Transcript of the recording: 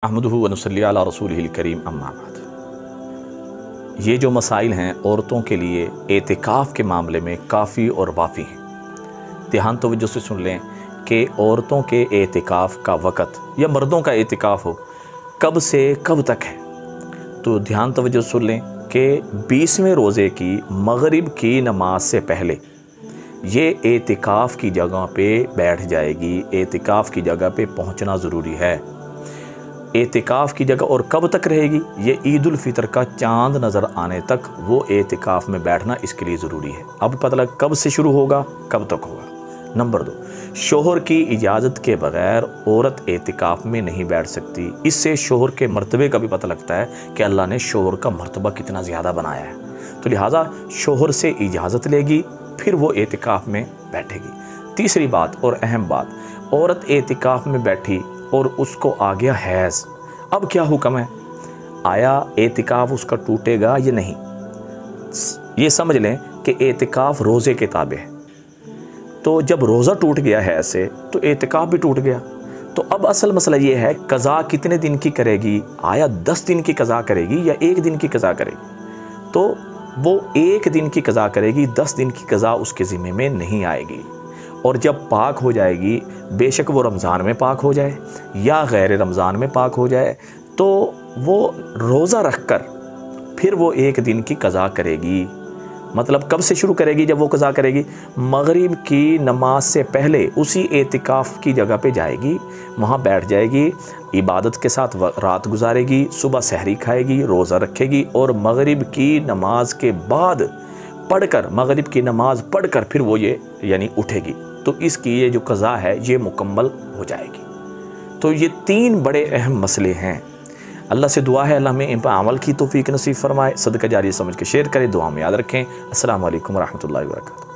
احمدہ و نصلی علی رسولہ الکریم اما بعد۔ یہ جو مسائل ہیں عورتوں کے لیے اعتکاف کے معاملے میں کافی اور وافی ہیں۔ دھیان توجہ سے سن لیں کہ عورتوں کے اعتکاف کا وقت یا مردوں کا اعتکاف ہو کب سے کب تک ہے، تو دھیان توجہ سے سن لیں کہ 20ویں روزے کی مغرب کی نماز سے پہلے یہ اعتکاف کی جگہ پہ بیٹھ جائے گی، اعتکاف کی جگہ پہ پہنچنا ضروری ہے۔ اعتکاف کی جگہ اور کب تک رہے گی؟ یہ عید الفطر کا چاند نظر آنے تک وہ اعتکاف میں بیٹھنا اس کے لیے ضروری ہے۔ اب پتہ لگ کب سے شروع ہوگا، کب تک ہوگا۔ نمبر 2، شوہر کی اجازت کے بغیر عورت اعتکاف میں نہیں بیٹھ سکتی۔ اس سے شوہر کے مرتبے کا بھی پتہ لگتا ہے کہ اللہ نے شوہر کا مرتبہ کتنا زیادہ بنایا ہے، تو لہٰذا شوہر سے اجازت لے گی پھر وہ اعتکاف میں بیٹھے گی۔ تیسری بات اور اہم بات، عورت اعتکاف میں بیٹھی اور اس کو آ گیا حیض، اب کیا حکم ہے؟ آیا اعتکاف اس کا ٹوٹے گا یا نہیں؟ یہ سمجھ لیں کہ اعتکاف روزے کے تابع ہے، تو جب روزہ ٹوٹ گیا ہے ایسے تو اعتکاف بھی ٹوٹ گیا۔ تو اب اصل مسئلہ یہ ہے قضا کتنے دن کی کرے گی؟ آیا 10 دن کی قضا کرے گی یا 1 دن کی قضا کرے گی؟ تو وہ 1 دن کی قضا کرے گی، 10 دن کی قضا اس کے ذمہ میں نہیں آئے گی۔ اور جب پاک ہو جائے گی، بے شک وہ رمضان میں پاک ہو جائے یا غیر رمضان میں پاک ہو جائے، تو وہ روزہ رکھ کر پھر وہ 1 دن کی قضا کرے گی۔ مطلب کب سے شروع کرے گی؟ جب وہ قضا کرے گی مغرب کی نماز سے پہلے اسی اعتکاف کی جگہ پہ جائے گی، وہاں بیٹھ جائے گی، عبادت کے ساتھ رات گزارے گی، صبح سحری کھائے گی، روزہ رکھے گی، اور مغرب کی نماز کے بعد پڑھ کر، مغرب کی نماز پڑھ کر پھر وہ یعنی اٹھے گی، تو اس کی یہ جو قضا ہے یہ مکمل ہو جائے گی۔ تو یہ 3 بڑے اہم مسئلے ہیں۔ اللہ سے دعا ہے اللہ ہمیں ان پر عمل کی توفیق نصیب فرمائے۔ صدقہ جاریہ سمجھ کے شیئر کریں، دعا میں یاد رکھیں۔ السلام علیکم ورحمۃ اللہ وبرکاتہ۔